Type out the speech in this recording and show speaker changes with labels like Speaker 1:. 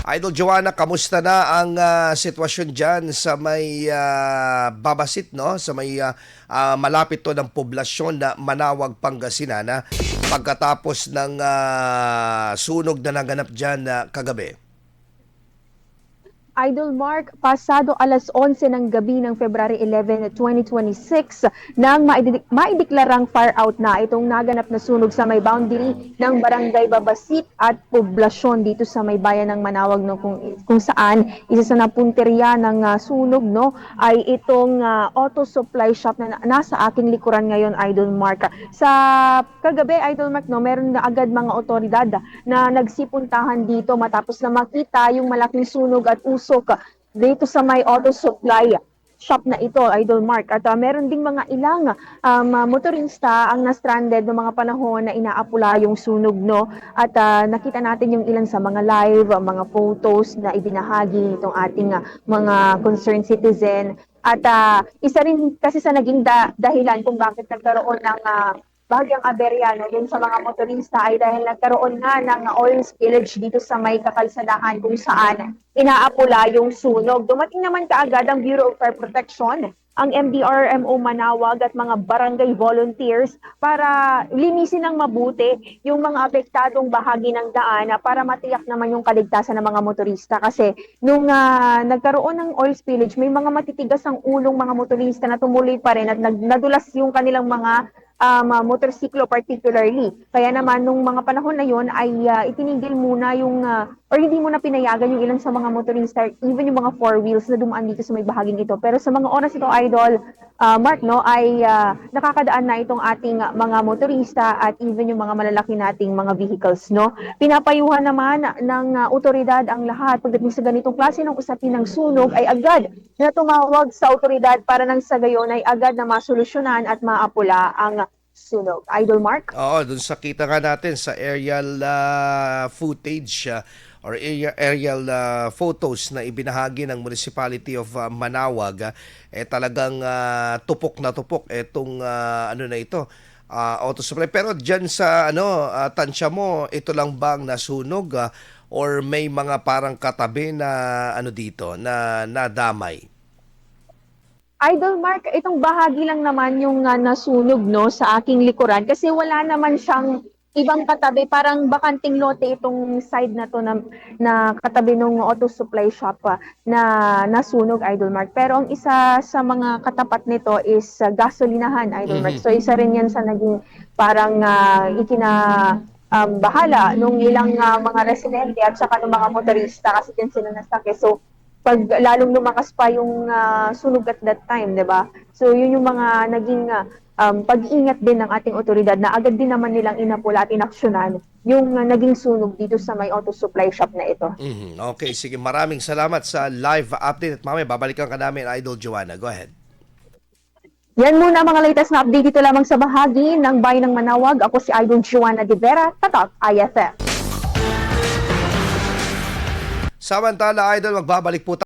Speaker 1: Idol Joanna, kamusta na ang sitwasyon dyan sa may Babasit, no? Sa may malapit to ng poblasyon na Manawag, Pangasinan, pagkatapos ng sunog na naganap dyan kagabi.
Speaker 2: Idol Mark, pasado alas 11 ng gabi ng February 11, 2026 nang maideklarang fire out na itong naganap na sunog sa may boundary ng Barangay Babasit at poblasyon dito sa may bayan ng Manawag, no, kung saan isa sa napunteriya ng sunog, no, ay itong auto supply shop na nasa aking likuran ngayon, Idol Mark. Sa kagabi, Idol Mark, no, meron na agad mga otoridad na nagsipuntahan dito matapos na makita yung malaking sunog at usok dito sa may auto supply shop na ito, Idol Mark. At meron ding mga ilang motorista ang na-stranded ng mga panahon na inaapula yung sunog, no? At nakita natin yung ilan sa mga live, mga photos na ibinahagi nitong ating mga concerned citizen. At isa rin kasi sa naging dahilan kung bakit nagkaroon ng bahagyang aberya, no, dun sa mga motorista ay dahil nagkaroon nga ng oil spillage dito sa may kakalsadahan kung saan inaapula yung sunog. Dumating naman kaagad ang Bureau of Fire Protection, ang MDRMO Manawag at mga barangay volunteers para linisin ng mabuti yung mga apektadong bahagi ng daan para matiyak naman yung kaligtasan ng mga motorista. Kasi nung nagkaroon ng oil spillage, may mga matitigas ang ulong mga motorista na tumuloy pa rin at nadulas yung kanilang mga motorsiklo particularly. Kaya naman nung mga panahon na yon ay itinigil muna yung or hindi muna pinayagan yung ilan sa mga motorista, even yung mga four wheels na dumaan dito sa may bahaging ito. Pero sa mga oras ito, Idol Mark, no, ay nakakadaan na itong ating mga motorista at even yung mga malalaki nating mga vehicles, no. Pinapayuhan naman ng otoridad ang lahat pagdating sa ganitong klase ng usapin ng sunog ay agad na tumawag sa otoridad para nang sa gayon ay agad na masolusyonan at maapula ang sunog. Idol Mark?
Speaker 1: Oo, dun sa kita nga natin sa aerial footage or aerial photos na ibinahagi ng Municipality of Manawag, talagang tupok na tupok itong ano na ito, auto supply. Pero dyan sa tansya mo, ito lang bang nasunog or may mga parang katabi na ano dito na nadamay?
Speaker 2: Idol Mark, itong bahagi lang naman yung nasunog, no, sa aking likuran kasi wala naman siyang ibang katabi, parang bakanting lote itong side na to na katabi ng auto supply shop na nasunog, Idol Mark. Pero ang isa sa mga katapat nito is gasolinahan, Idol Mark. So isa rin yan sa naging parang bahala nung ilang mga residente at saka ng mga motorista kasi din sila nasake. So pag lalong lumakas pa yung sunog at that time, 'di ba? So yun yung mga naging pag-iingat din ng ating otoridad na agad din naman nilang inapula at inaksyonan yung naging sunog dito sa may auto supply shop na ito.
Speaker 1: Okay, sige. Maraming salamat sa live update at mamaya babalikan ka namin, Idol Joanna. Go ahead.
Speaker 2: Yan muna mga latest na update dito lamang sa bahagi ng Bayan ng Manawag. Ako si Idol Joanna De Vera, Tatak IFM.
Speaker 1: Samantala, Idol, magbabalik po